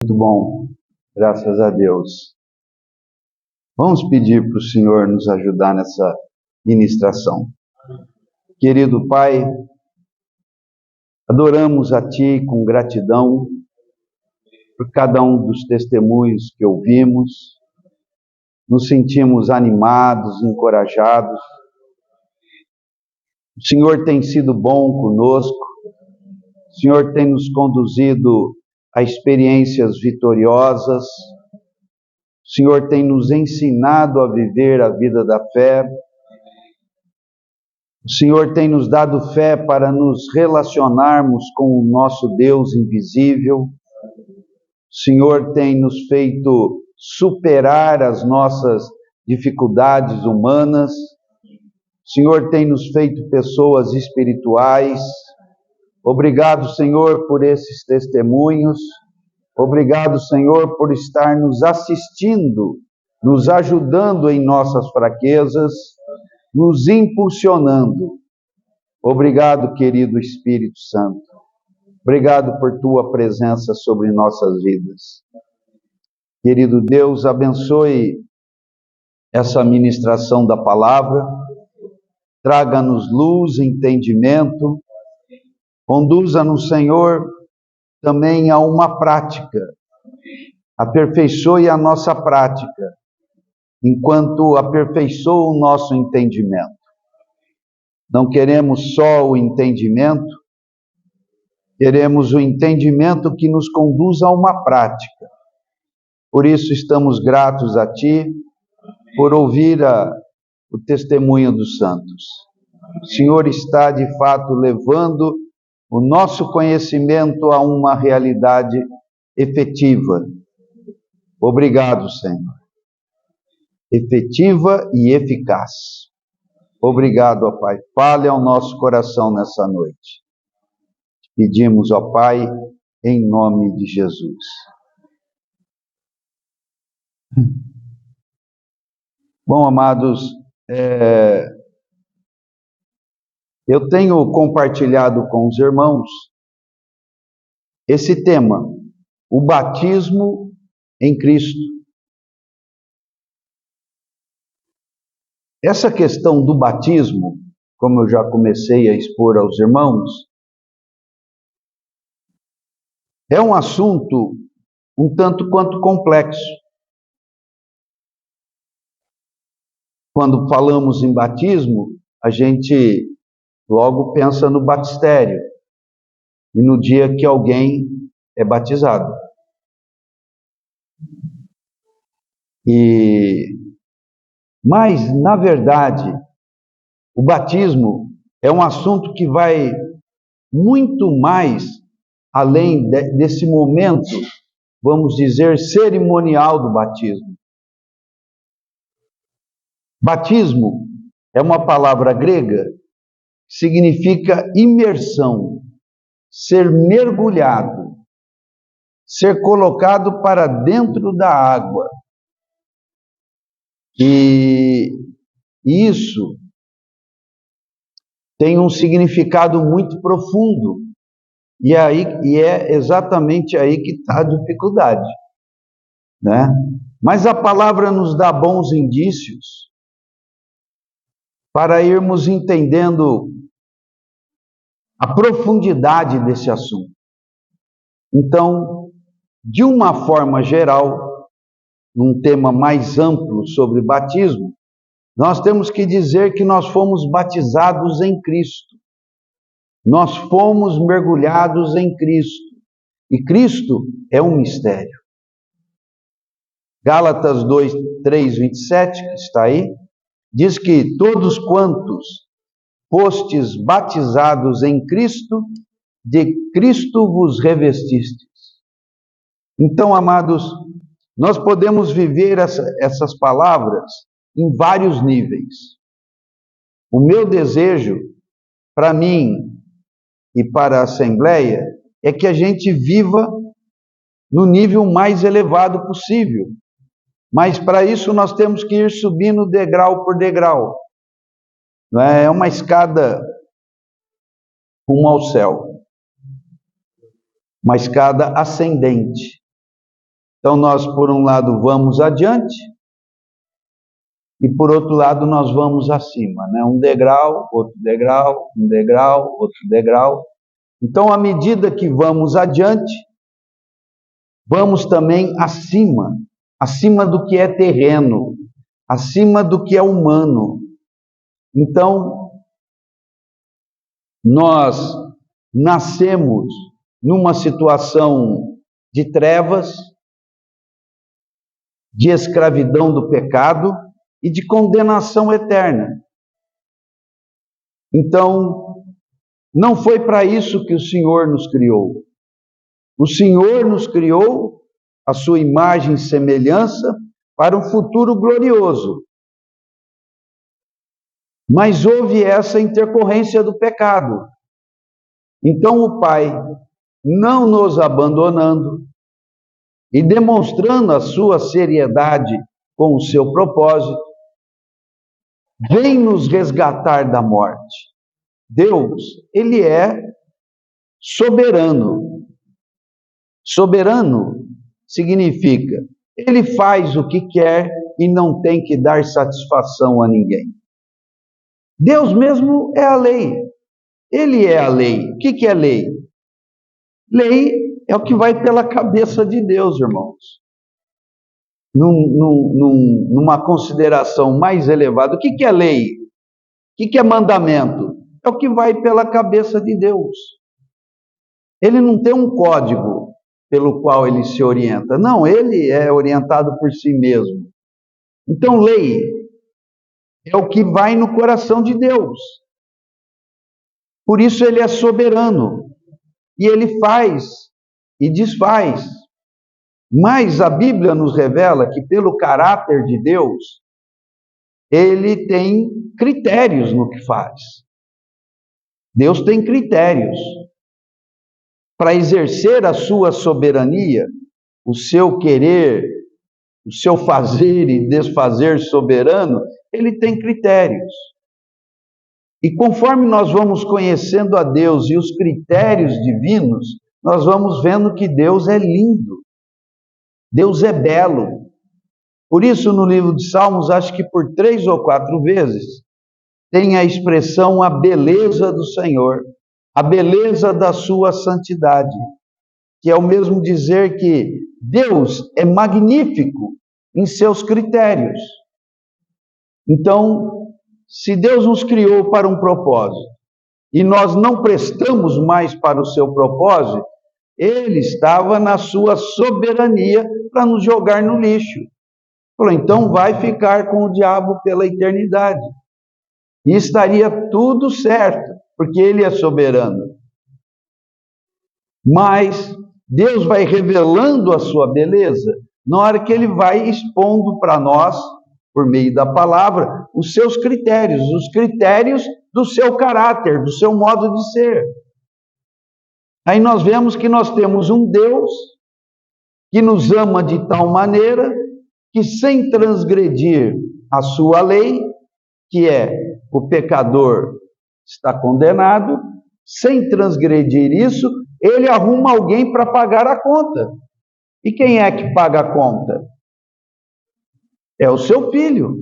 Muito bom, graças a Deus. Vamos pedir para o Senhor nos ajudar nessa ministração. Querido Pai, adoramos a Ti com gratidão por cada um dos testemunhos que ouvimos, nos sentimos animados, encorajados. O Senhor tem sido bom conosco, o Senhor tem nos conduzido a experiências vitoriosas, o Senhor tem nos ensinado a viver a vida da fé, o Senhor tem nos dado fé para nos relacionarmos com o nosso Deus invisível, o Senhor tem nos feito superar as nossas dificuldades humanas, o Senhor tem nos feito pessoas espirituais. Obrigado, Senhor, por esses testemunhos. Obrigado, Senhor, por estar nos assistindo, nos ajudando em nossas fraquezas, nos impulsionando. Obrigado, querido Espírito Santo. Obrigado por Tua presença sobre nossas vidas. Querido Deus, abençoe essa ministração da palavra, traga-nos luz, entendimento, conduza-nos, Senhor, também a uma prática, aperfeiçoe a nossa prática, enquanto aperfeiçoa o nosso entendimento. Não queremos só o entendimento, queremos o entendimento que nos conduza a uma prática. Por isso estamos gratos a Ti, por ouvir o testemunho dos santos. O Senhor está, de fato, levando o nosso conhecimento a uma realidade efetiva. Obrigado, Senhor. Efetiva e eficaz. Obrigado, ó Pai. Fale ao nosso coração nessa noite. Pedimos, ó Pai, em nome de Jesus. Bom, amados, eu tenho compartilhado com os irmãos esse tema, o batismo em Cristo. Essa questão do batismo, como eu já comecei a expor aos irmãos, é um assunto um tanto quanto complexo. Quando falamos em batismo, a gente logo pensa no batistério e no dia que alguém é batizado. Mas, na verdade, o batismo é um assunto que vai muito mais além desse momento, vamos dizer, cerimonial do batismo. Batismo é uma palavra grega que significa imersão, ser mergulhado, ser colocado para dentro da água. E isso tem um significado muito profundo. E é exatamente aí que está a dificuldade, né? Mas a palavra nos dá bons indícios para irmos entendendo a profundidade desse assunto. Então, de uma forma geral, num tema mais amplo sobre batismo, nós temos que dizer que nós fomos batizados em Cristo. Nós fomos mergulhados em Cristo. E Cristo é um mistério. Gálatas 3:27, que está aí, diz que todos quantos fostes batizados em Cristo, de Cristo vos revestistes. Então, amados, nós podemos viver essas palavras em vários níveis. O meu desejo, para mim e para a Assembleia, é que a gente viva no nível mais elevado possível. Mas para isso nós temos que ir subindo degrau por degrau. É uma escada rumo ao céu. Uma escada ascendente. Então nós, por um lado, vamos adiante, e por outro lado nós vamos acima, né? Um degrau, outro degrau, um degrau, outro degrau. Então, à medida que vamos adiante, vamos também acima, acima do que é terreno, acima do que é humano. Então, nós nascemos numa situação de trevas, de escravidão do pecado e de condenação eterna. Então, não foi para isso que o Senhor nos criou. O Senhor nos criou a sua imagem e semelhança para um futuro glorioso. Mas houve essa intercorrência do pecado. Então o Pai, não nos abandonando e demonstrando a sua seriedade com o seu propósito, vem nos resgatar da morte. Deus, Ele é soberano. Soberano significa, Ele faz o que quer e não tem que dar satisfação a ninguém. Deus mesmo é a lei. Ele é a lei. O que é lei? Lei é o que vai pela cabeça de Deus, irmãos. Numa consideração mais elevada, o que é lei? O que é mandamento? É o que vai pela cabeça de Deus. Ele não tem um código pelo qual ele se orienta. Não, ele é orientado por si mesmo. Então, lei é o que vai no coração de Deus. Por isso ele é soberano. E ele faz e desfaz. Mas a Bíblia nos revela que, pelo caráter de Deus, ele tem critérios no que faz. Deus tem critérios para exercer a sua soberania, o seu querer, o seu fazer e desfazer soberano. Ele tem critérios. E conforme nós vamos conhecendo a Deus e os critérios divinos, nós vamos vendo que Deus é lindo. Deus é belo. Por isso, no livro de Salmos, acho que por 3 ou 4 vezes, tem a expressão a beleza do Senhor, a beleza da sua santidade, que é o mesmo dizer que Deus é magnífico em seus critérios. Então, se Deus nos criou para um propósito, e nós não prestamos mais para o seu propósito, Ele estava na sua soberania para nos jogar no lixo. Falou, então vai ficar com o diabo pela eternidade. E estaria tudo certo, porque Ele é soberano. Mas Deus vai revelando a sua beleza na hora que Ele vai expondo para nós, por meio da palavra, os seus critérios, os critérios do seu caráter, do seu modo de ser. Aí nós vemos que nós temos um Deus que nos ama de tal maneira que, sem transgredir a sua lei, que é o pecador está condenado, sem transgredir isso, ele arruma alguém para pagar a conta. E quem é que paga a conta? É o seu filho.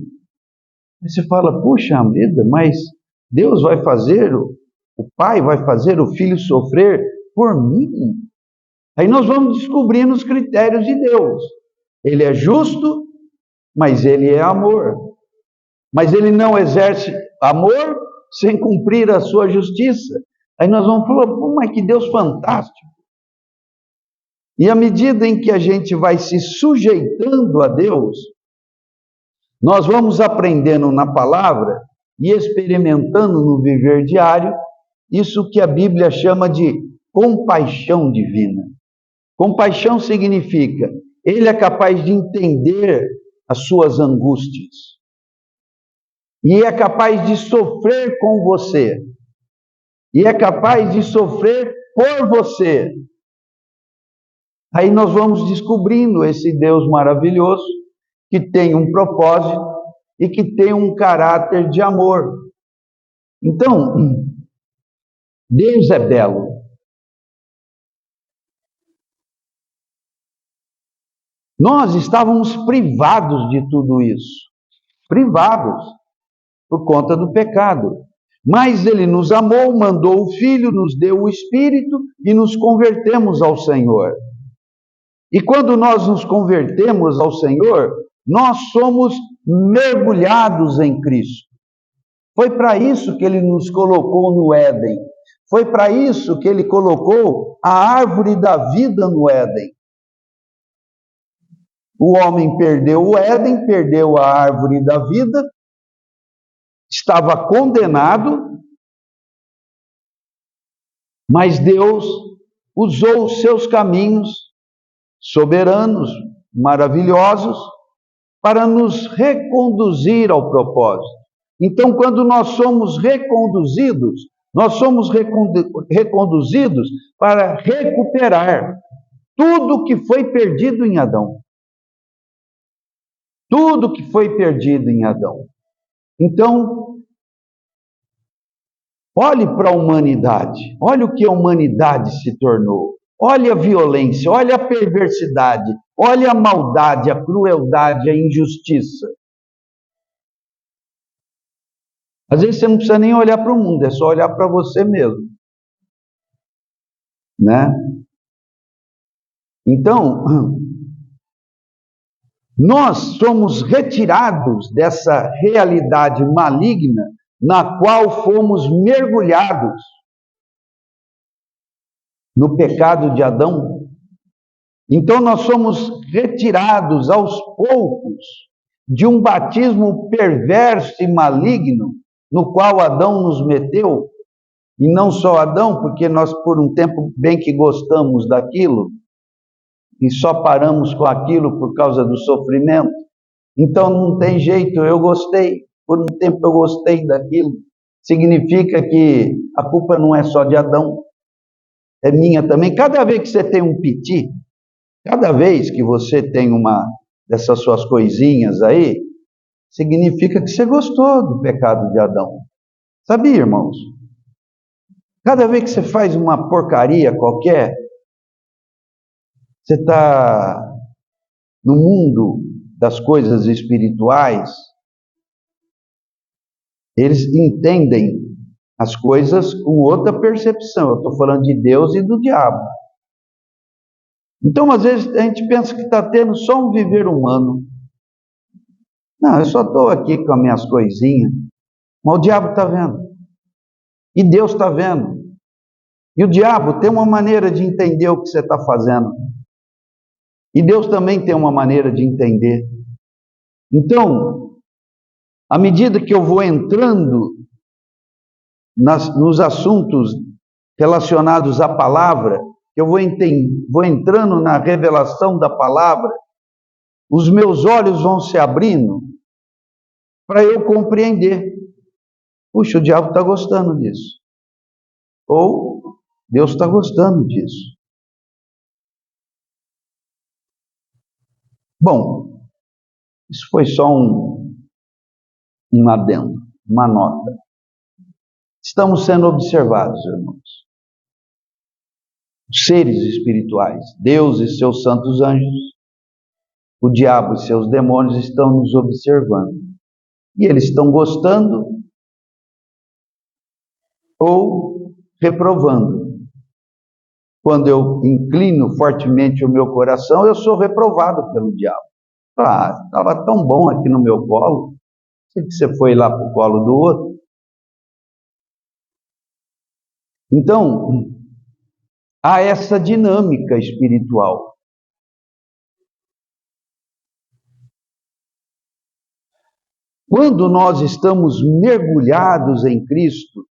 Aí você fala, puxa vida, mas Deus vai fazer, o pai vai fazer o filho sofrer por mim? Aí nós vamos descobrindo os critérios de Deus. Ele é justo, mas ele é amor. Mas ele não exerce amor sem cumprir a sua justiça. Aí nós vamos falar, pô, mas que Deus fantástico. E à medida em que a gente vai se sujeitando a Deus, nós vamos aprendendo na palavra e experimentando no viver diário isso que a Bíblia chama de compaixão divina. Compaixão significa, Ele é capaz de entender as suas angústias. E é capaz de sofrer com você. E é capaz de sofrer por você. Aí nós vamos descobrindo esse Deus maravilhoso, que tem um propósito e que tem um caráter de amor. Então, Deus é belo. Nós estávamos privados de tudo isso, privados por conta do pecado. Mas Ele nos amou, mandou o Filho, nos deu o Espírito e nos convertemos ao Senhor. E quando nós nos convertemos ao Senhor, nós somos mergulhados em Cristo. Foi para isso que Ele nos colocou no Éden. Foi para isso que Ele colocou a árvore da vida no Éden. O homem perdeu o Éden, perdeu a árvore da vida, estava condenado, mas Deus usou os seus caminhos soberanos, maravilhosos, para nos reconduzir ao propósito. Então, quando nós somos reconduzidos para recuperar tudo que foi perdido em Adão. Tudo que foi perdido em Adão. Então, olhe para a humanidade, olhe o que a humanidade se tornou, olhe a violência, olhe a perversidade, olhe a maldade, a crueldade, a injustiça. Às vezes você não precisa nem olhar para o mundo, é só olhar para você mesmo. Né? Então, nós somos retirados dessa realidade maligna na qual fomos mergulhados no pecado de Adão. Então nós somos retirados aos poucos de um batismo perverso e maligno no qual Adão nos meteu, e não só Adão, porque nós por um tempo bem que gostamos daquilo, e só paramos com aquilo por causa do sofrimento. Então não tem jeito, eu gostei, por um tempo eu gostei daquilo. Significa que a culpa não é só de Adão, é minha também. Cada vez que você tem um piti, cada vez que você tem uma dessas suas coisinhas aí, significa que você gostou do pecado de Adão. Sabia, irmãos? Cada vez que você faz uma porcaria qualquer, você está no mundo das coisas espirituais, eles entendem as coisas com outra percepção. Eu estou falando de Deus e do diabo. Então, às vezes, a gente pensa que está tendo só um viver humano. Não, eu só estou aqui com as minhas coisinhas. Mas o diabo está vendo. E Deus está vendo. E o diabo tem uma maneira de entender o que você está fazendo. E Deus também tem uma maneira de entender. Então, à medida que eu vou entrando nos assuntos relacionados à palavra, eu vou entrando na revelação da palavra, os meus olhos vão se abrindo para eu compreender. Puxa, o diabo está gostando disso. Ou Deus está gostando disso. Bom, isso foi só um adendo, uma nota. Estamos sendo observados, irmãos. Os seres espirituais, Deus e seus santos anjos, o diabo e seus demônios estão nos observando. E eles estão gostando ou reprovando. Quando eu inclino fortemente o meu coração, eu sou reprovado pelo diabo. Ah, estava tão bom aqui no meu colo, por que você foi lá para o colo do outro? Então, há essa dinâmica espiritual. Quando nós estamos mergulhados em Cristo,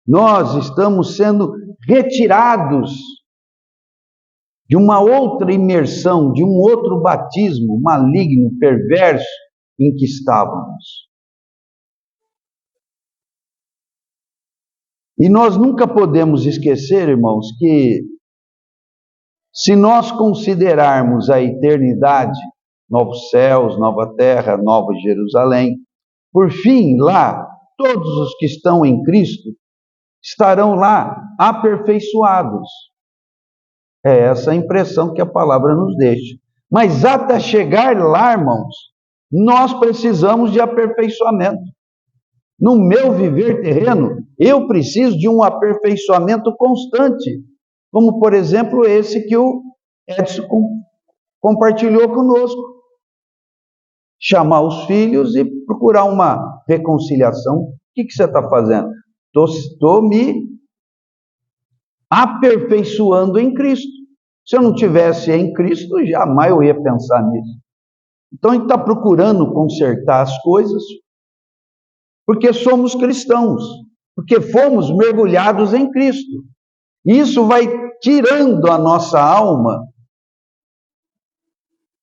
nós estamos sendo retirados de uma outra imersão, de um outro batismo maligno, perverso, em que estávamos. E nós nunca podemos esquecer, irmãos, que se nós considerarmos a eternidade, novos céus, nova terra, nova Jerusalém, por fim, lá, todos os que estão em Cristo estarão lá aperfeiçoados. É essa a impressão que a palavra nos deixa. Mas até chegar lá, irmãos, nós precisamos de aperfeiçoamento. No meu viver terreno, eu preciso de um aperfeiçoamento constante, como, por exemplo, esse que o Edson compartilhou conosco. Chamar os filhos e procurar uma reconciliação. O que você está fazendo? Estou me aperfeiçoando em Cristo. Se eu não tivesse em Cristo, jamais eu ia pensar nisso. Então a gente está procurando consertar as coisas, porque somos cristãos, porque fomos mergulhados em Cristo. E isso vai tirando a nossa alma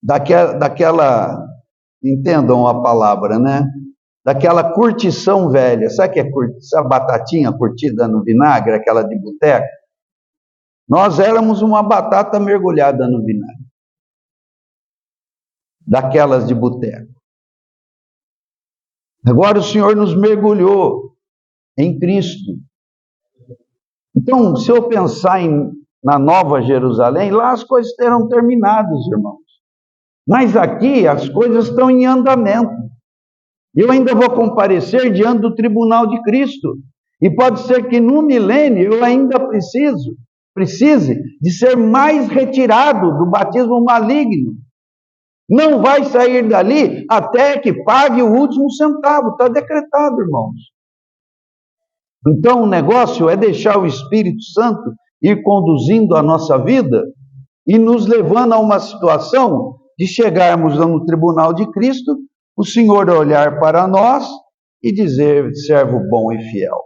daquela, entendam a palavra, né? Daquela curtição velha. Sabe o que é essa batatinha curtida no vinagre, aquela de boteco? Nós éramos uma batata mergulhada no vinagre. Daquelas de boteco. Agora o Senhor nos mergulhou em Cristo. Então, se eu pensar na Nova Jerusalém, lá as coisas terão terminado, irmãos. Mas aqui as coisas estão em andamento. Eu ainda vou comparecer diante do tribunal de Cristo. E pode ser que no milênio eu ainda precise de ser mais retirado do batismo maligno. Não vai sair dali até que pague o último centavo. Está decretado, irmãos. Então o negócio é deixar o Espírito Santo ir conduzindo a nossa vida e nos levando a uma situação de chegarmos no tribunal de Cristo, o Senhor olhar para nós e dizer: servo bom e fiel,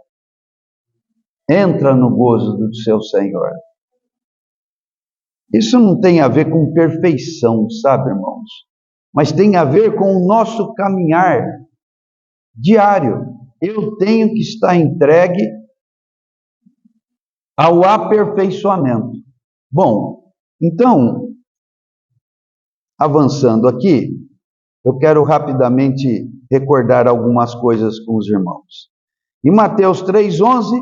entra no gozo do seu Senhor. Isso não tem a ver com perfeição, sabe, irmãos? Mas tem a ver com o nosso caminhar diário. Eu tenho que estar entregue ao aperfeiçoamento. Bom, então, avançando aqui, eu quero rapidamente recordar algumas coisas com os irmãos. Em Mateus 3,11,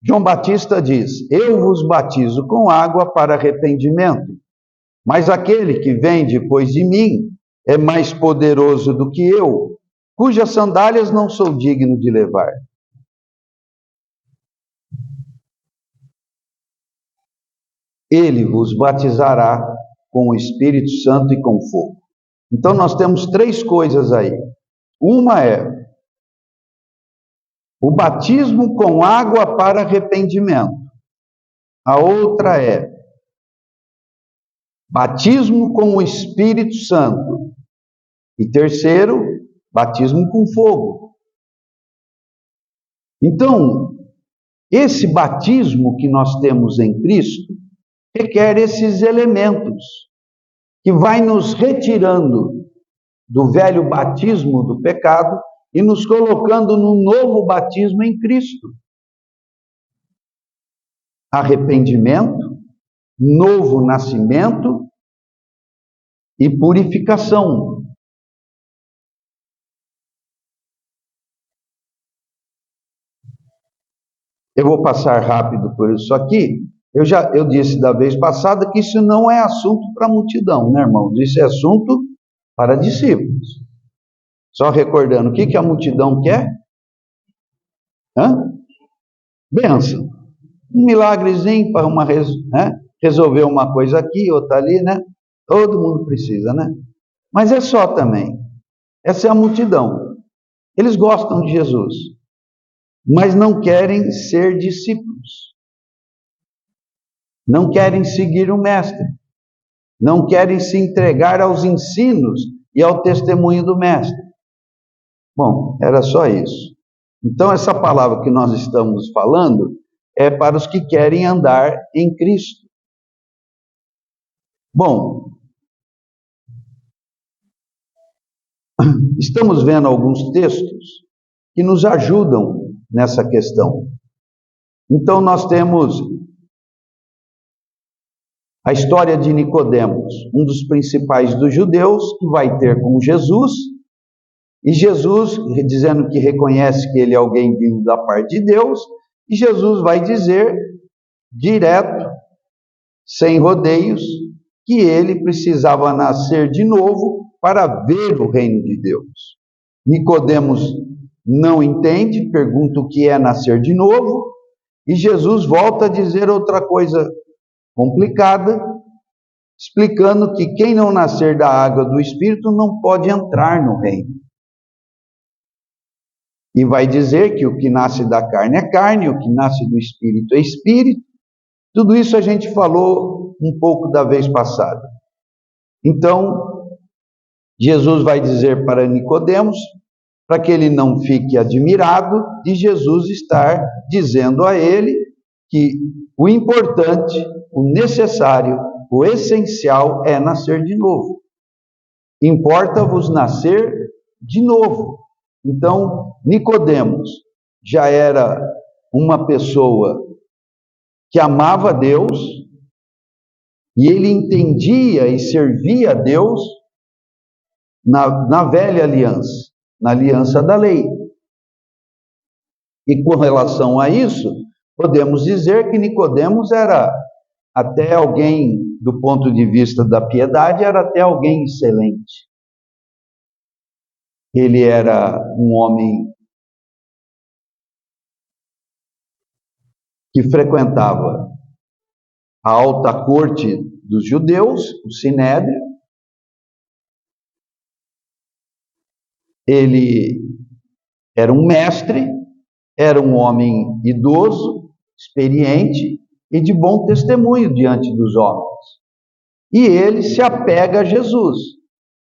João Batista diz: eu vos batizo com água para arrependimento, mas aquele que vem depois de mim é mais poderoso do que eu, cujas sandálias não sou digno de levar. Ele vos batizará com o Espírito Santo e com fogo. Então nós temos três coisas aí. Uma é o batismo com água para arrependimento. A outra é batismo com o Espírito Santo. E terceiro, batismo com fogo. Então, esse batismo que nós temos em Cristo requer esses elementos que vai nos retirando do velho batismo do pecado e nos colocando num novo batismo em Cristo. Arrependimento, novo nascimento e purificação. Eu vou passar rápido por isso aqui. Eu disse da vez passada que isso não é assunto para a multidão, né, irmãos? Isso é assunto para discípulos. Só recordando, o que a multidão quer? Bênção. Um milagrezinho para resolver uma coisa aqui, outra ali, né? Todo mundo precisa, né? Mas é só também. Essa é a multidão. Eles gostam de Jesus, mas não querem ser discípulos. Não querem seguir o Mestre. Não querem se entregar aos ensinos e ao testemunho do Mestre. Bom, era só isso. Então, essa palavra que nós estamos falando é para os que querem andar em Cristo. Bom, estamos vendo alguns textos que nos ajudam nessa questão. Então, nós temos a história de Nicodemos, um dos principais dos judeus, que vai ter com Jesus, e Jesus, dizendo que reconhece que ele é alguém vindo da parte de Deus, e Jesus vai dizer, direto, sem rodeios, que ele precisava nascer de novo para ver o reino de Deus. Nicodemos não entende, pergunta o que é nascer de novo, e Jesus volta a dizer outra coisa complicada, explicando que quem não nascer da água do Espírito não pode entrar no reino. E vai dizer que o que nasce da carne é carne, o que nasce do Espírito é Espírito. Tudo isso a gente falou um pouco da vez passada. Então, Jesus vai dizer para Nicodemos, para que ele não fique admirado de Jesus estar dizendo a ele que o importante, o necessário, o essencial é nascer de novo. Importa-vos nascer de novo. Então, Nicodemos já era uma pessoa que amava Deus, e ele entendia e servia a Deus na velha aliança, na aliança da lei. E com relação a isso, podemos dizer que Nicodemos era até alguém, do ponto de vista da piedade, era até alguém excelente. Ele era um homem que frequentava a alta corte dos judeus, o Sinédrio. Ele era um mestre, era um homem idoso, experiente e de bom testemunho diante dos homens. E ele se apega a Jesus.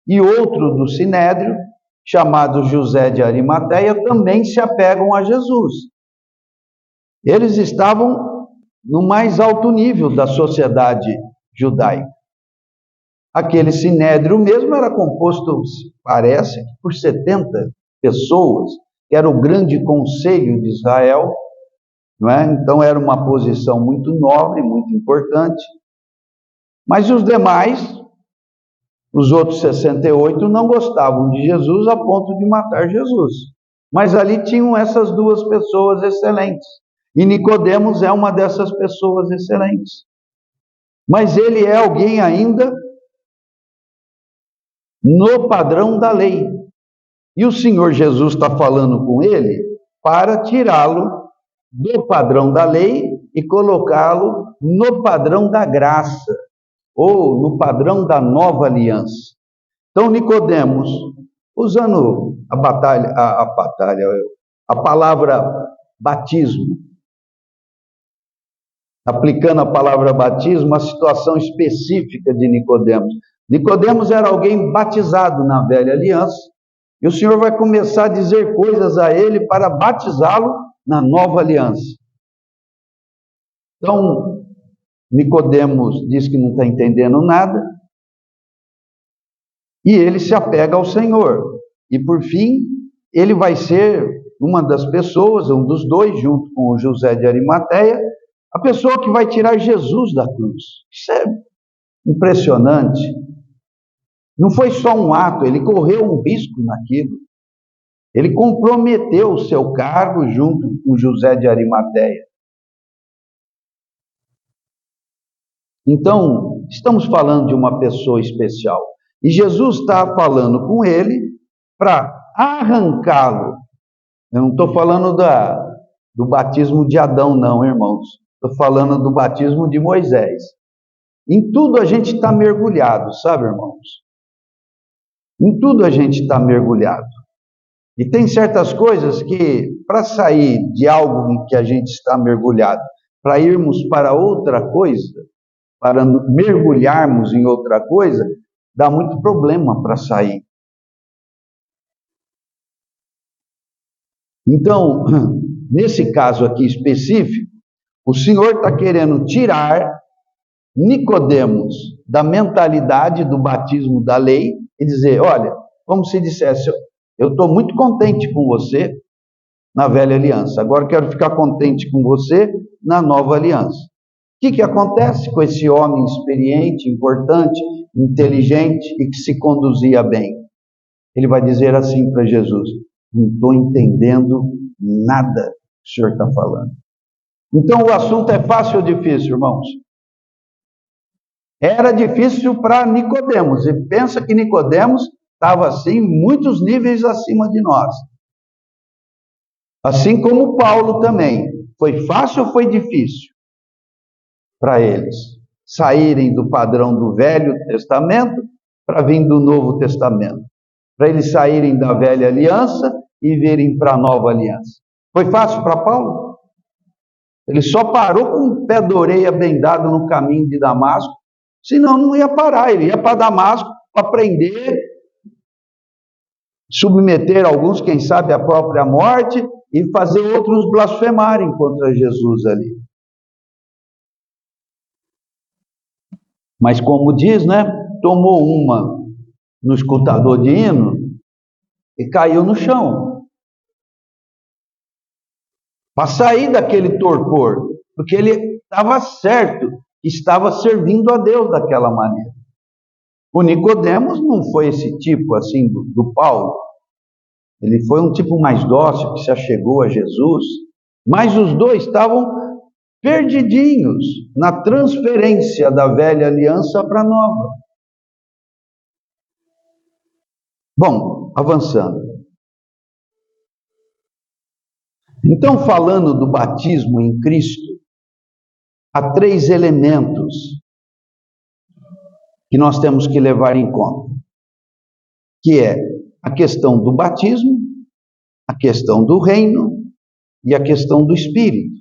E outro do Sinédrio, chamado José de Arimateia, também se apegam a Jesus. Eles estavam no mais alto nível da sociedade judaica. Aquele Sinédrio mesmo era composto, parece, por 70 pessoas, que era o grande conselho de Israel, não é? Então era uma posição muito nobre, muito importante. Mas os demais, os outros 68, não gostavam de Jesus a ponto de matar Jesus. Mas ali tinham essas duas pessoas excelentes. E Nicodemos é uma dessas pessoas excelentes. Mas ele é alguém ainda no padrão da lei. E o Senhor Jesus está falando com ele para tirá-lo do padrão da lei e colocá-lo no padrão da graça, ou no padrão da nova aliança. Então Nicodemos, usando a palavra batismo, aplicando a palavra batismo à situação específica de Nicodemos. Nicodemos era alguém batizado na velha aliança, e o Senhor vai começar a dizer coisas a ele para batizá-lo na nova aliança. Então, Nicodemos diz que não está entendendo nada, e ele se apega ao Senhor. E por fim, ele vai ser uma das pessoas, um dos dois, junto com o José de Arimateia, a pessoa que vai tirar Jesus da cruz. Isso é impressionante. Não foi só um ato, ele correu um risco naquilo. Ele comprometeu o seu cargo junto com José de Arimateia. Então, estamos falando de uma pessoa especial. E Jesus está falando com ele para arrancá-lo. Eu não estou falando do batismo de Adão, não, irmãos. Estou falando do batismo de Moisés. Em tudo a gente está mergulhado, sabe, irmãos? Em tudo a gente está mergulhado. E tem certas coisas que, para sair de algo em que a gente está mergulhado, para irmos para outra coisa, para mergulharmos em outra coisa, dá muito problema para sair. Então, nesse caso aqui específico, o Senhor está querendo tirar Nicodemos da mentalidade do batismo da lei e dizer, olha, como se dissesse, eu estou muito contente com você na velha aliança, agora quero ficar contente com você na nova aliança. O que acontece com esse homem experiente, importante, inteligente e que se conduzia bem? Ele vai dizer assim para Jesus, não estou entendendo nada que o Senhor está falando. Então o assunto é fácil ou difícil, irmãos? Era difícil para Nicodemos. E pensa que Nicodemos estava assim, muitos níveis acima de nós. Assim como Paulo também. Foi fácil ou foi difícil para eles saírem do padrão do Velho Testamento para vir do Novo Testamento? Para eles saírem da velha aliança e virem para a nova aliança. Foi fácil para Paulo? Ele só parou com o pé da orelha bem dado no caminho de Damasco, senão não ia parar. Ele ia para Damasco para prender, submeter alguns, quem sabe, à própria morte, e fazer outros blasfemarem contra Jesus ali. Mas como diz, né? Tomou uma no escutador de hino e caiu no chão. Para sair daquele torpor, porque ele estava certo, estava servindo a Deus daquela maneira. O Nicodemos não foi esse tipo assim do Paulo. Ele foi um tipo mais dócil, que se achegou a Jesus, mas os dois estavam perdidinhos na transferência da velha aliança para a nova. Bom, avançando. Então, falando do batismo em Cristo, há 3 elementos que nós temos que levar em conta, que é a questão do batismo, a questão do reino e a questão do Espírito.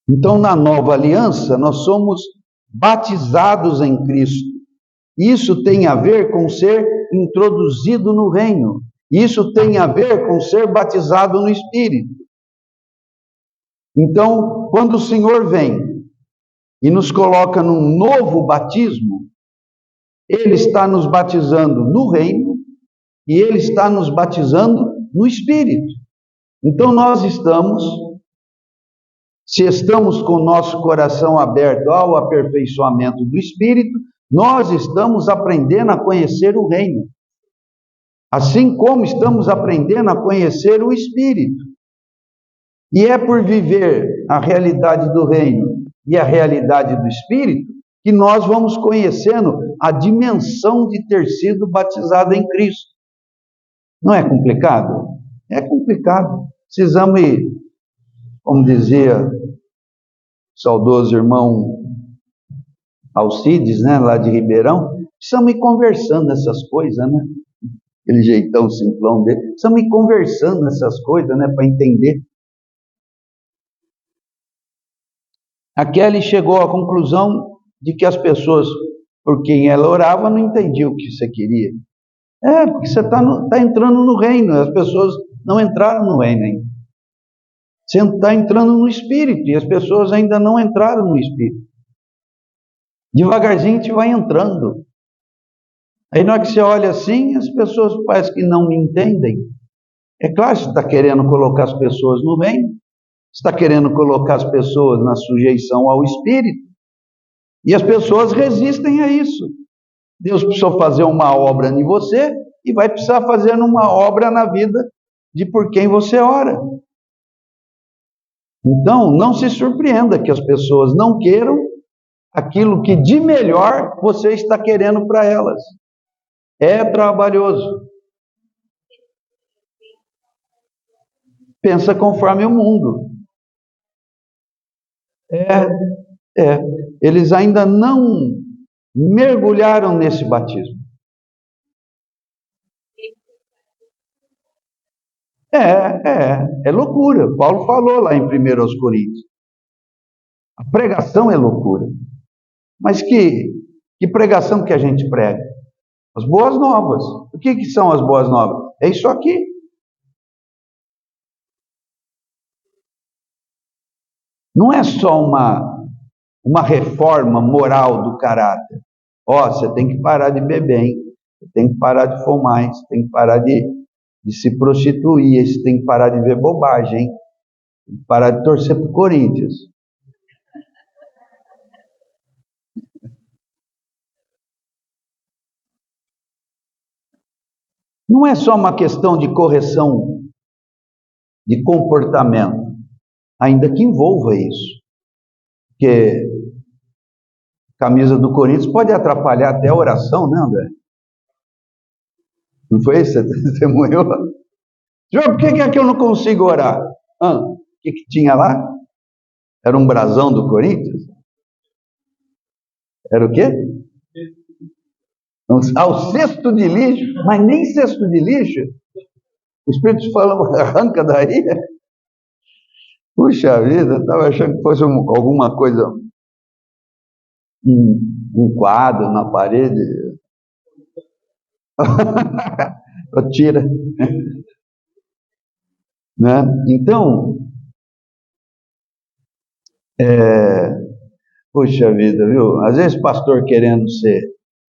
Então, na nova aliança, nós somos batizados em Cristo. Isso tem a ver com ser introduzido no reino. Isso tem a ver com ser batizado no Espírito. Então, quando o Senhor vem e nos coloca num novo batismo, Ele está nos batizando no reino e Ele está nos batizando no Espírito. Então nós estamos, se estamos com o nosso coração aberto ao aperfeiçoamento do Espírito, nós estamos aprendendo a conhecer o reino. Assim como estamos aprendendo a conhecer o Espírito. E é por viver a realidade do reino e a realidade do Espírito que nós vamos conhecendo a dimensão de ter sido batizado em Cristo. Não é complicado? É complicado. Precisamos ir, como dizia o saudoso irmão Alcides, né, lá de Ribeirão, precisamos ir conversando essas coisas, né? Aquele jeitão simplão dele. Precisamos ir conversando essas coisas, né, para entender. A Kelly chegou à conclusão de que as pessoas por quem ela orava não entendiam o que você queria. Porque você está entrando no reino, as pessoas não entraram no reino ainda. Você está entrando no Espírito e as pessoas ainda não entraram no Espírito. Devagarzinho a gente vai entrando. Aí na hora que você olha assim, as pessoas parecem que não me entendem. É claro que você está querendo colocar as pessoas no reino, você está querendo colocar as pessoas na sujeição ao Espírito, e as pessoas resistem a isso. Deus precisou fazer uma obra em você e vai precisar fazer uma obra na vida de por quem você ora. Então, não se surpreenda que as pessoas não queiram aquilo que de melhor você está querendo para elas. É trabalhoso. Pensa conforme o mundo. Eles ainda não mergulharam nesse batismo. É loucura. Paulo falou lá em 1 Coríntios. A pregação é loucura. Mas que pregação que a gente prega? As boas novas. O que são as boas novas? É isso aqui. Não é só uma reforma moral do caráter. Você tem que parar de beber, hein? Você tem que parar de fumar, hein? Você tem que parar de se prostituir, você tem que parar de ver bobagem, hein? Tem que parar de torcer para o Corinthians. Não é só uma questão de correção de comportamento, ainda que envolva isso. Porque camisa do Corinthians pode atrapalhar até a oração, né, André? Não foi isso? Você testemunhou? Senhor, por que é que eu não consigo orar? O que tinha lá? Era um brasão do Corinthians? Era o quê? O cesto de lixo, mas nem cesto de lixo. O Espírito fala, arranca daí. Puxa vida, eu estava achando que fosse alguma coisa, um quadro na parede. Tira. Né? Então, puxa vida, viu? Às vezes pastor querendo ser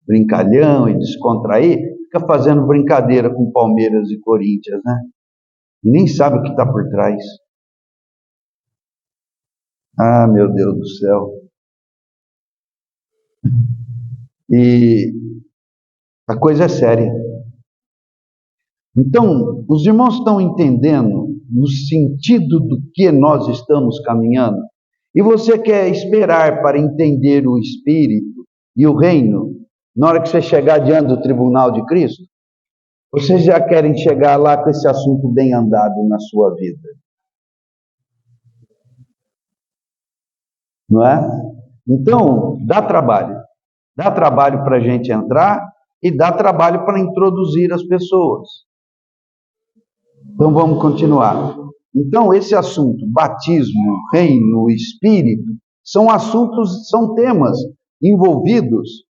brincalhão e descontrair, fica fazendo brincadeira com Palmeiras e Corinthians, né? E nem sabe o que está por trás. Ah, meu Deus do céu. E a coisa é séria. Então, os irmãos estão entendendo no sentido do que nós estamos caminhando? E você quer esperar para entender o Espírito e o reino na hora que você chegar diante do tribunal de Cristo? Vocês já querem chegar lá com esse assunto bem andado na sua vida? Não é? Então, dá trabalho. Dá trabalho para a gente entrar e dá trabalho para introduzir as pessoas. Então, vamos continuar. Então, esse assunto, batismo, reino, espírito, são assuntos, são temas envolvidos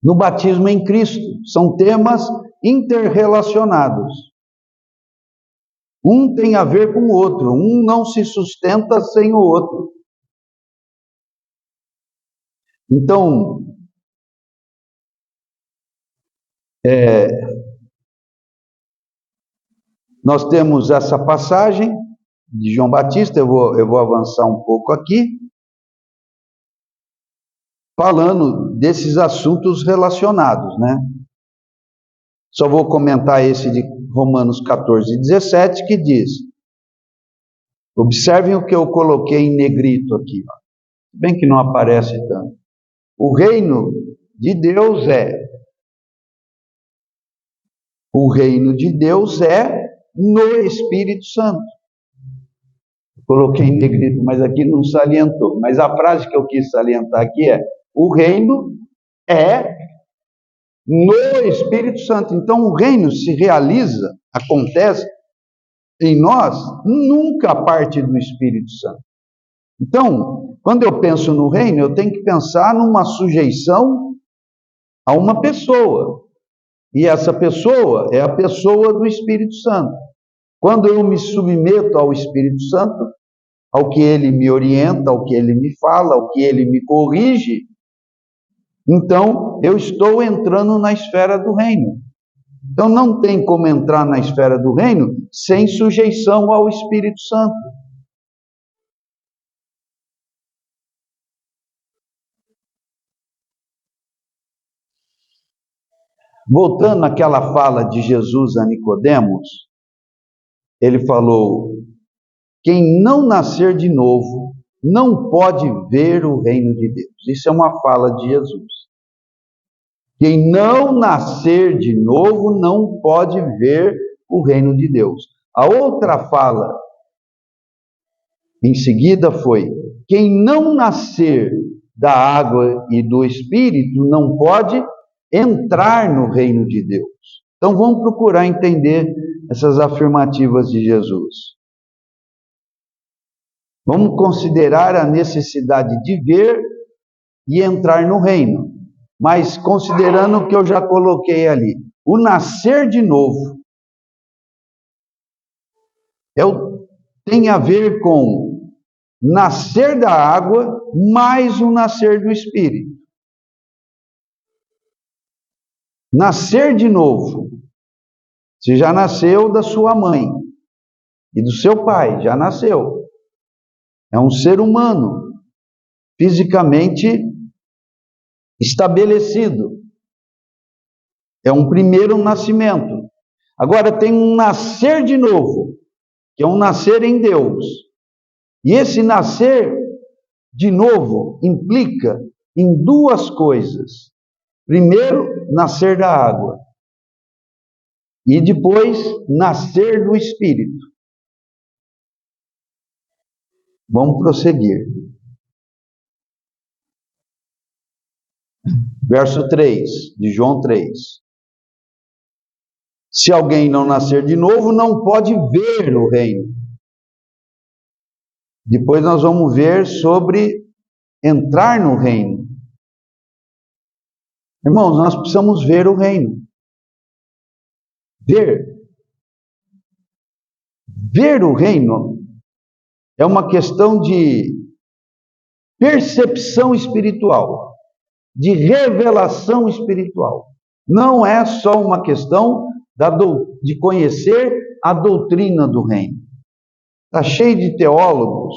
no batismo em Cristo. São temas interrelacionados. Um tem a ver com o outro, um não se sustenta sem o outro. Então, nós temos essa passagem de João Batista, eu vou avançar um pouco aqui, falando desses assuntos relacionados, né? Só vou comentar esse de Romanos 14, 17, que diz, observem o que eu coloquei em negrito aqui, ó. Bem que não aparece tanto. O reino de Deus no Espírito Santo. Coloquei em negrito, mas aqui não salientou. Mas a frase que eu quis salientar aqui é: o reino é no Espírito Santo. Então o reino se realiza, acontece em nós, nunca a parte do Espírito Santo. Então, quando eu penso no reino, eu tenho que pensar numa sujeição a uma pessoa. E essa pessoa é a pessoa do Espírito Santo. Quando eu me submeto ao Espírito Santo, ao que ele me orienta, ao que ele me fala, ao que ele me corrige, então eu estou entrando na esfera do reino. Então não tem como entrar na esfera do reino sem sujeição ao Espírito Santo. Voltando àquela fala de Jesus a Nicodemos, ele falou: quem não nascer de novo não pode ver o reino de Deus. Isso é uma fala de Jesus. Quem não nascer de novo não pode ver o reino de Deus. A outra fala em seguida foi: quem não nascer da água e do Espírito não pode entrar no reino de Deus. Então vamos procurar entender essas afirmativas de Jesus. Vamos considerar a necessidade de ver e entrar no reino, mas considerando o que eu já coloquei ali, o nascer de novo tem a ver com nascer da água mais o nascer do Espírito. Nascer de novo. Você já nasceu da sua mãe e do seu pai, já nasceu. É um ser humano, fisicamente estabelecido. É um primeiro nascimento. Agora tem um nascer de novo, que é um nascer em Deus. E esse nascer de novo implica em duas coisas. Primeiro, nascer da água. E depois, nascer do Espírito. Vamos prosseguir. Verso 3, de João 3. Se alguém não nascer de novo, não pode ver o reino. Depois nós vamos ver sobre entrar no reino. Irmãos, nós precisamos ver o reino. Ver o reino é uma questão de percepção espiritual, de revelação espiritual. Não é só uma questão de conhecer a doutrina do reino. Está cheio de teólogos.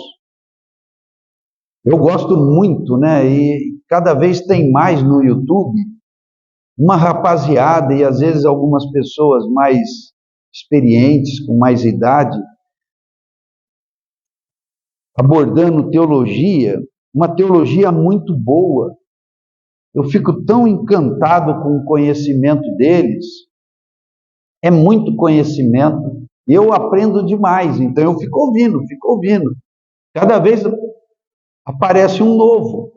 Eu gosto muito, né? E cada vez tem mais no YouTube, uma rapaziada e às vezes algumas pessoas mais experientes, com mais idade, abordando teologia, uma teologia muito boa. Eu fico tão encantado com o conhecimento deles. É muito conhecimento. Eu aprendo demais, então eu fico ouvindo. Cada vez aparece um novo,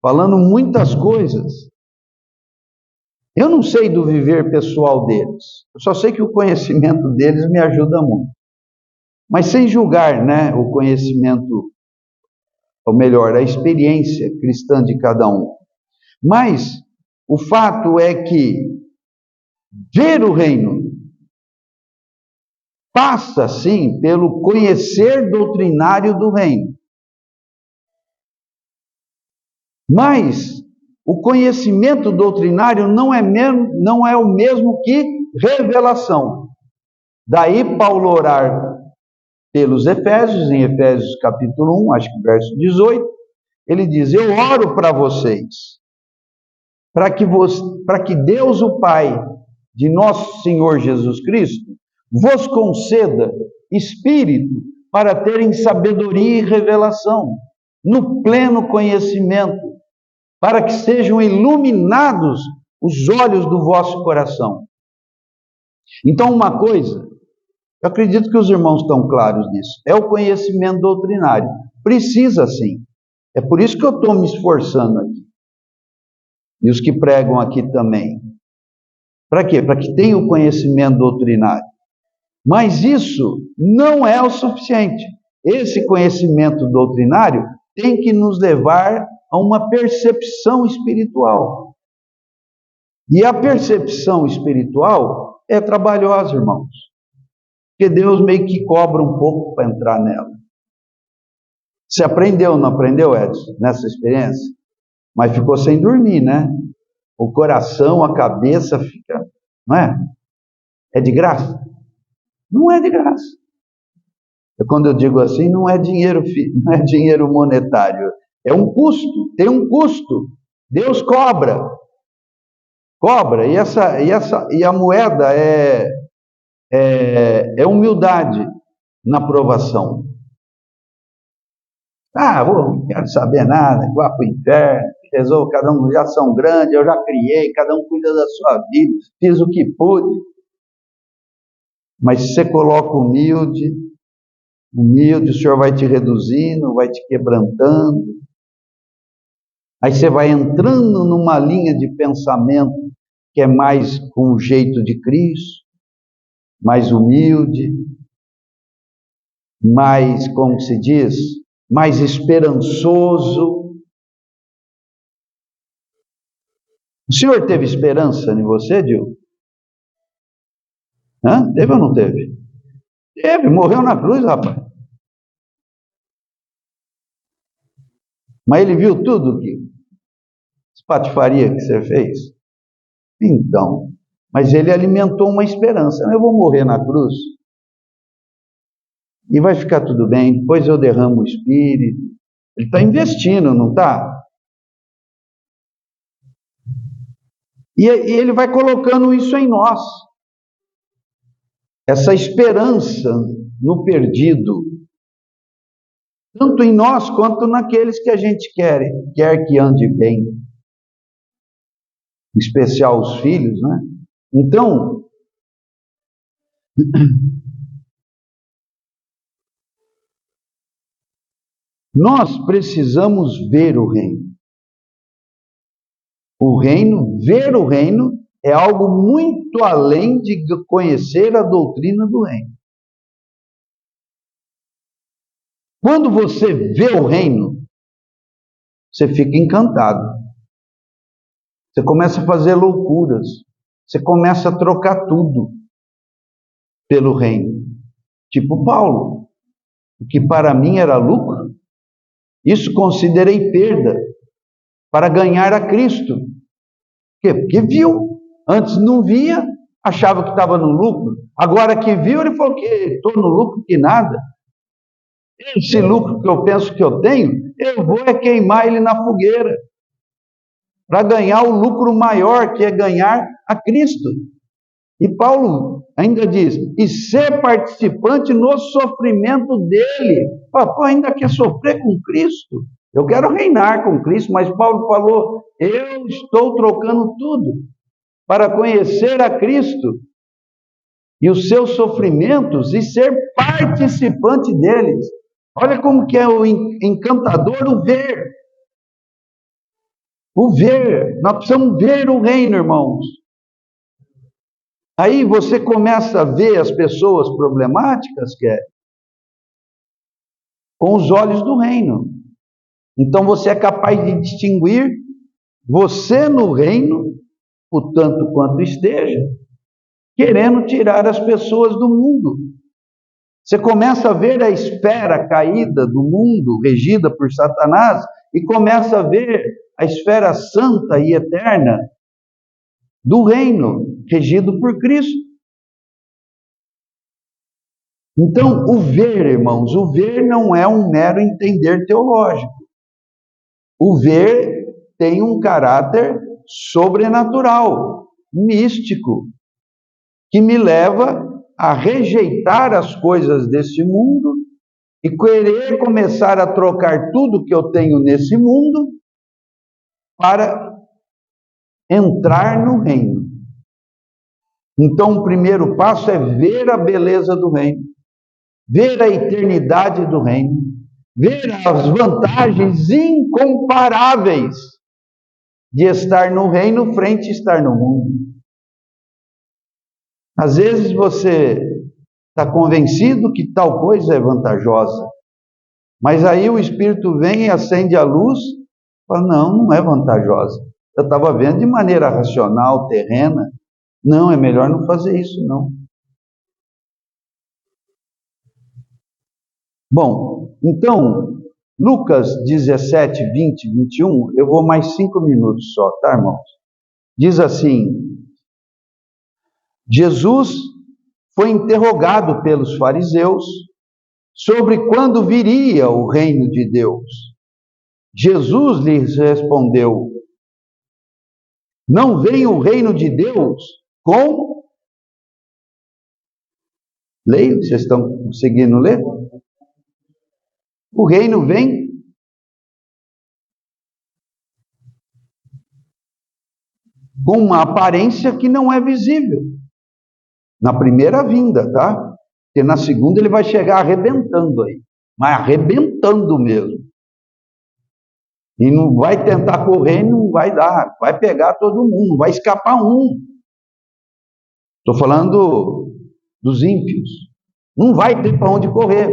falando muitas coisas. Eu não sei do viver pessoal deles. Eu só sei que o conhecimento deles me ajuda muito. Mas sem julgar, né, o conhecimento, ou melhor, a experiência cristã de cada um. Mas o fato é que ver o reino passa, sim, pelo conhecer doutrinário do reino. Mas o conhecimento doutrinário não é o mesmo que revelação. Daí Paulo orar pelos Efésios, em Efésios capítulo 1, acho que verso 18, ele diz: eu oro para vocês, para que Deus, o Pai de nosso Senhor Jesus Cristo, vos conceda espírito para terem sabedoria e revelação, no pleno conhecimento, para que sejam iluminados os olhos do vosso coração. Então, uma coisa, eu acredito que os irmãos estão claros nisso, é o conhecimento doutrinário. Precisa sim. É por isso que eu estou me esforçando aqui. E os que pregam aqui também. Para quê? Para que tenham o conhecimento doutrinário. Mas isso não é o suficiente. Esse conhecimento doutrinário tem que nos levar a uma percepção espiritual. E a percepção espiritual é trabalhosa, irmãos. Porque Deus meio que cobra um pouco para entrar nela. Você aprendeu, não aprendeu, Edson, nessa experiência? Mas ficou sem dormir, né? O coração, a cabeça fica, não é? É de graça? Não é de graça. Quando eu digo assim, não é dinheiro monetário. É um custo, tem um custo. Deus cobra. Cobra. E a moeda é humildade na provação. Não quero saber nada, vá para o inferno, resolvo, cada um já são grandes, eu já criei, cada um cuida da sua vida, fiz o que pude. Mas se você coloca humilde, o Senhor vai te reduzindo, vai te quebrantando. Aí você vai entrando numa linha de pensamento que é mais com o jeito de Cristo, mais humilde, mais, como se diz, mais esperançoso. O Senhor teve esperança em você, Dil? Teve ou não teve? Teve, morreu na cruz, rapaz. Mas ele viu tudo que patifaria que você fez? Então, mas ele alimentou uma esperança. Eu vou morrer na cruz e vai ficar tudo bem, depois eu derramo o Espírito. Ele está investindo, não está? E ele vai colocando isso em nós. Essa esperança no perdido. tanto em nós quanto naqueles que a gente quer que ande bem, em especial os filhos, né? Então, nós precisamos ver o reino. Ver o reino é algo muito além de conhecer a doutrina do reino. Quando você vê o reino, você fica encantado. Você começa a fazer loucuras. Você começa a trocar tudo pelo reino. Tipo Paulo, o que para mim era lucro, isso considerei perda para ganhar a Cristo. Por quê? Porque viu. Antes não via, achava que estava no lucro. Agora que viu, ele falou que estou no lucro que nada. Esse lucro que eu penso que eu tenho, eu vou queimar ele na fogueira. Para ganhar o lucro maior, que é ganhar a Cristo. E Paulo ainda diz, e ser participante no sofrimento dele. Pô, ainda quer sofrer com Cristo? Eu quero reinar com Cristo, mas Paulo falou, eu estou trocando tudo para conhecer a Cristo e os seus sofrimentos e ser participante deles. Olha como que é o encantador o ver. O ver. Nós precisamos ver o reino, irmãos. Aí você começa a ver as pessoas problemáticas, com os olhos do reino. Então você é capaz de distinguir você no reino, o tanto quanto esteja, querendo tirar as pessoas do mundo. Você começa a ver a esfera caída do mundo, regida por Satanás, e começa a ver a esfera santa e eterna do reino, regido por Cristo. Então, o ver, irmãos, o ver não é um mero entender teológico. O ver tem um caráter sobrenatural, místico, que me leva a rejeitar as coisas desse mundo e querer começar a trocar tudo que eu tenho nesse mundo para entrar no reino. Então, o primeiro passo é ver a beleza do reino, ver a eternidade do reino, ver as vantagens incomparáveis de estar no reino frente a estar no mundo. Às vezes você está convencido que tal coisa é vantajosa, mas aí o Espírito vem e acende a luz e fala, não é vantajosa. Eu estava vendo de maneira racional, terrena. Não, é melhor não fazer isso, não. Bom, então, Lucas 17, 20, 21, eu vou mais 5 minutos só, tá, irmãos? Diz assim, Jesus foi interrogado pelos fariseus sobre quando viria o reino de Deus. Jesus lhes respondeu, não vem o reino de Deus com... Leia, vocês estão conseguindo ler? O reino vem com uma aparência que não é visível. Na primeira vinda, tá? Porque na segunda ele vai chegar arrebentando aí. Mas arrebentando mesmo. E não vai tentar correr, não vai dar. Vai pegar todo mundo, não vai escapar um. Estou falando dos ímpios. Não vai ter para onde correr.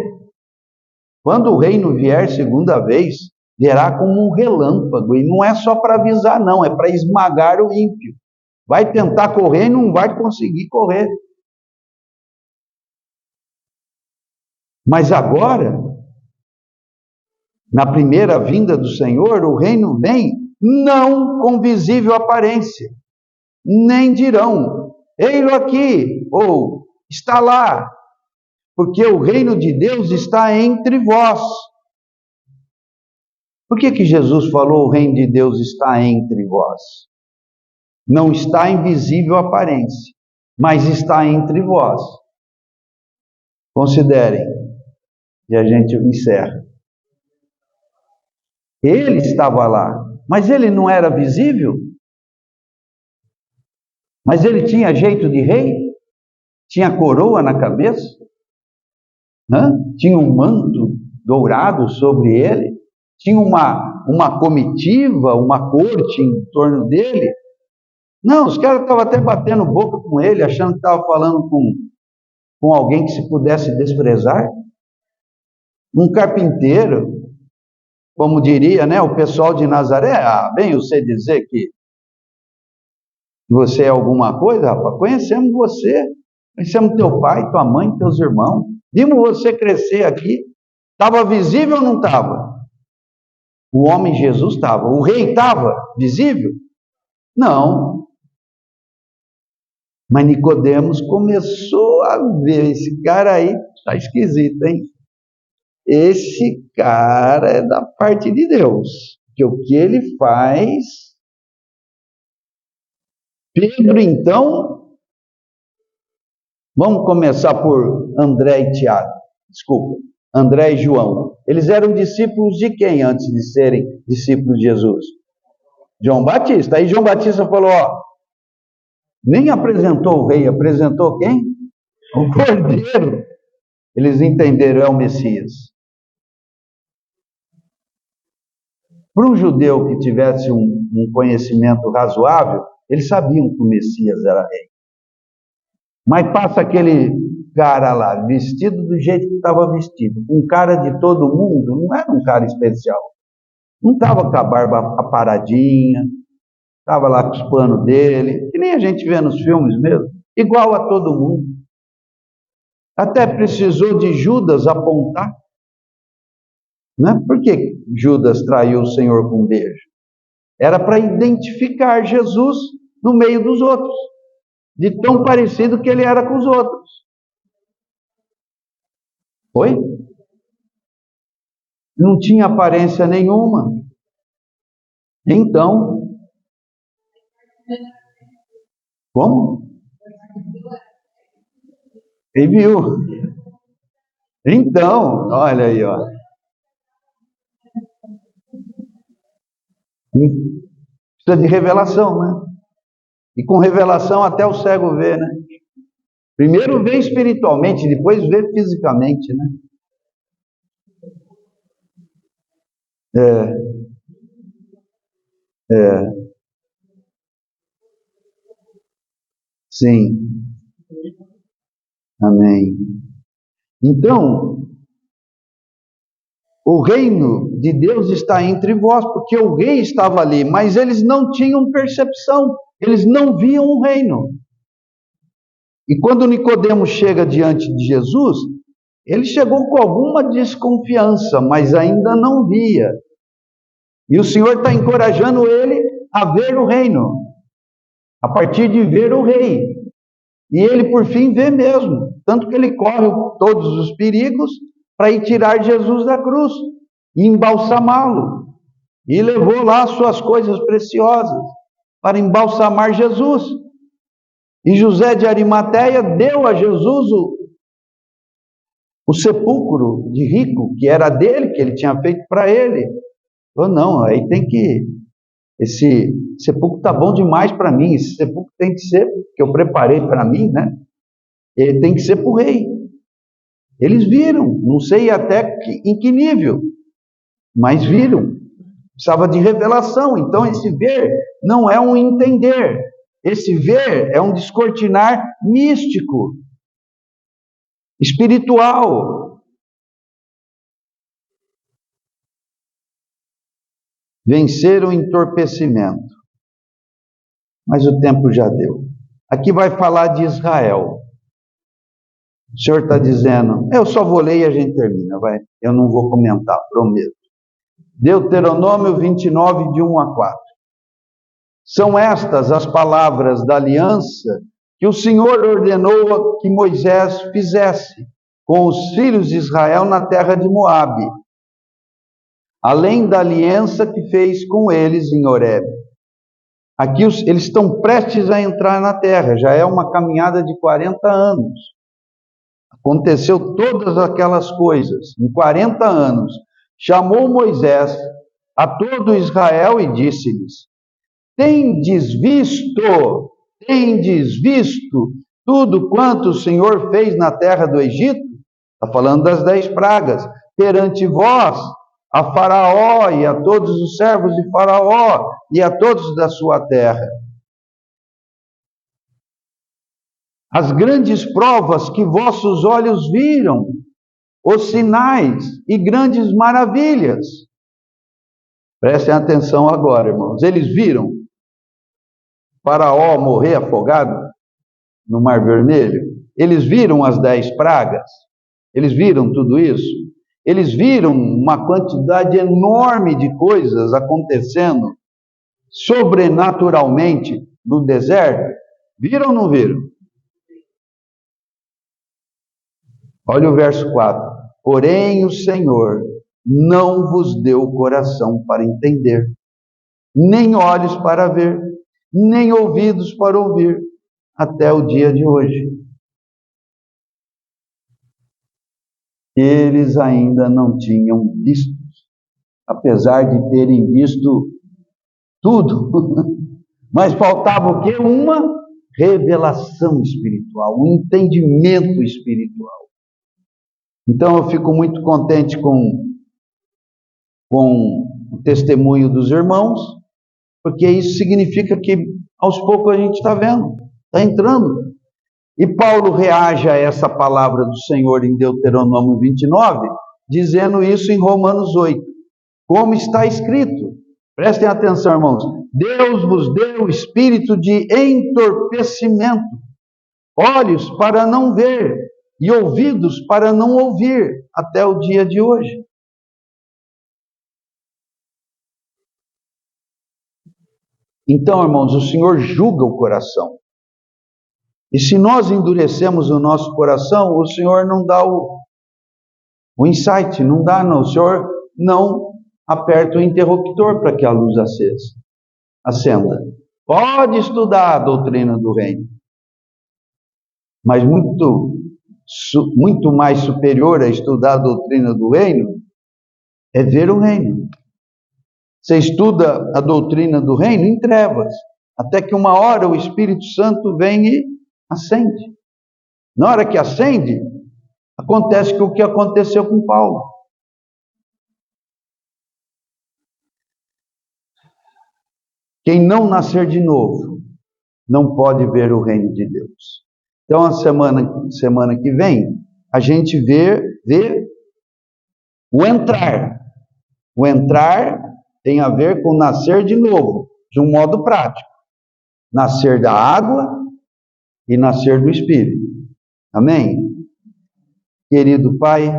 Quando o reino vier segunda vez, virá como um relâmpago. E não é só para avisar, não. É para esmagar o ímpio. Vai tentar correr e não vai conseguir correr. Mas agora, na primeira vinda do Senhor, o reino vem não com visível aparência. Nem dirão, ei-lo aqui, ou está lá, porque o reino de Deus está entre vós. Por que Jesus falou o reino de Deus está entre vós? Não está em visível aparência, mas está entre vós. Considerem, e a gente encerra. Ele estava lá, mas ele não era visível? Mas ele tinha jeito de rei? Tinha coroa na cabeça? Tinha um manto dourado sobre ele? Tinha uma comitiva, uma corte em torno dele? Não, os caras estavam até batendo boca com ele, achando que estava falando com alguém que se pudesse desprezar. Um carpinteiro, como diria, né, o pessoal de Nazaré. Bem, você dizer que você é alguma coisa, rapaz, conhecemos você, conhecemos teu pai, tua mãe, teus irmãos, vimos você crescer aqui. Estava visível ou não estava? O homem Jesus estava. O rei estava visível? Não. Mas Nicodemos começou a ver, esse cara aí está esquisito, hein? Esse cara é da parte de Deus, que o que ele faz. Pedro, então, vamos começar por André e Tiago, desculpa, André e João. Eles eram discípulos de quem antes de serem discípulos de Jesus? João Batista. Aí João Batista falou, nem apresentou o rei, apresentou quem? O Cordeiro. Eles entenderam, é o Messias. Para um judeu que tivesse um conhecimento razoável, eles sabiam que o Messias era rei. Mas passa aquele cara lá, vestido do jeito que estava vestido, um cara de todo mundo, não era um cara especial. Não estava com a barba aparadinha, estava lá com os panos dele, que nem a gente vê nos filmes mesmo, igual a todo mundo. Até precisou de Judas apontar. Né? Por que Judas traiu o Senhor com um beijo? Era para identificar Jesus no meio dos outros, de tão parecido que ele era com os outros. Oi? Não tinha aparência nenhuma. Então, como? Ele viu. Então, olha aí, ó. Precisa de revelação, né? E com revelação até o cego vê, né? Primeiro vê espiritualmente, depois vê fisicamente, né? Sim. Amém. Então, o reino de Deus está entre vós, porque o rei estava ali, mas eles não tinham percepção, eles não viam o reino. E quando Nicodemos chega diante de Jesus, ele chegou com alguma desconfiança, mas ainda não via. E o Senhor está encorajando ele a ver o reino, a partir de ver o rei. E ele, por fim, vê mesmo. Tanto que ele corre todos os perigos para ir tirar Jesus da cruz e embalsamá-lo. E levou lá suas coisas preciosas para embalsamar Jesus. E José de Arimateia deu a Jesus o sepulcro de rico, que era dele, que ele tinha feito para ele. Falou, não, aí tem que... Esse sepulcro está bom demais para mim, esse sepulcro tem que ser, que eu preparei para mim, né? Ele tem que ser para o rei. Eles viram, não sei até em que nível, mas viram. Precisava de revelação, então esse ver não é um entender, esse ver é um descortinar místico, espiritual. Vencer o entorpecimento. Mas o tempo já deu. Aqui vai falar de Israel. O Senhor está dizendo, eu só vou ler e a gente termina, vai. Eu não vou comentar, prometo. Deuteronômio 29, de 1 a 4. São estas as palavras da aliança que o Senhor ordenou que Moisés fizesse com os filhos de Israel na terra de Moabe, além da aliança que fez com eles em Horebe. Aqui eles estão prestes a entrar na terra, já é uma caminhada de 40 anos. Aconteceu todas aquelas coisas, em 40 anos. Chamou Moisés a todo Israel e disse-lhes: tendes visto tudo quanto o Senhor fez na terra do Egito? Está falando das 10 pragas. Perante vós, a Faraó e a todos os servos de Faraó e a todos da sua terra. As grandes provas que vossos olhos viram, os sinais e grandes maravilhas. Prestem atenção agora, irmãos. Eles viram Faraó morrer afogado no Mar Vermelho. Eles viram as 10 pragas. Eles viram tudo isso. Eles viram uma quantidade enorme de coisas acontecendo sobrenaturalmente no deserto. Viram ou não viram? Olha o verso 4. Porém o Senhor não vos deu coração para entender, nem olhos para ver, nem ouvidos para ouvir, até o dia de hoje. Eles ainda não tinham visto, apesar de terem visto tudo. Mas faltava o quê? Uma revelação espiritual, um entendimento espiritual. Então eu fico muito contente com o testemunho dos irmãos, porque isso significa que aos poucos a gente está vendo, está entrando. E Paulo reage a essa palavra do Senhor em Deuteronômio 29, dizendo isso em Romanos 8. Como está escrito, prestem atenção, irmãos, Deus vos deu espírito de entorpecimento, olhos para não ver e ouvidos para não ouvir, até o dia de hoje. Então, irmãos, o Senhor julga o coração. E se nós endurecemos o nosso coração, o Senhor não dá o insight, não dá, não. O Senhor não aperta o interruptor para que a luz acenda. Pode estudar a doutrina do reino, mas muito mais superior a estudar a doutrina do reino é ver o reino. Você estuda a doutrina do reino em trevas, até que uma hora o Espírito Santo vem e acende. Na hora que acende, acontece o que aconteceu com Paulo. Quem não nascer de novo, não pode ver o reino de Deus. Então, a semana que vem, a gente vê o entrar. O entrar tem a ver com nascer de novo, de um modo prático. Nascer da água e nascer do Espírito. Amém? Querido Pai,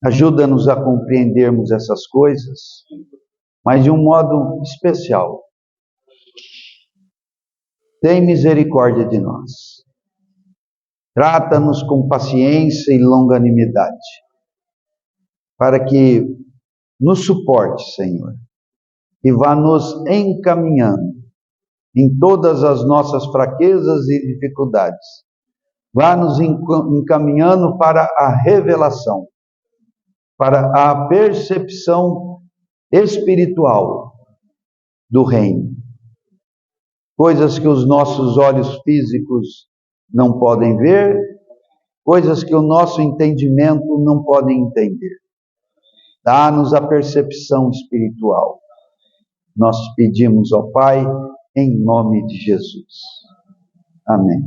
ajuda-nos a compreendermos essas coisas, mas de um modo especial. Tem misericórdia de nós. Trata-nos com paciência e longanimidade, para que nos suporte, Senhor, e vá nos encaminhando em todas as nossas fraquezas e dificuldades. Vá nos encaminhando para a revelação, para a percepção espiritual do reino. Coisas que os nossos olhos físicos não podem ver, coisas que o nosso entendimento não pode entender. Dá-nos a percepção espiritual. Nós pedimos ao Pai, em nome de Jesus. Amém.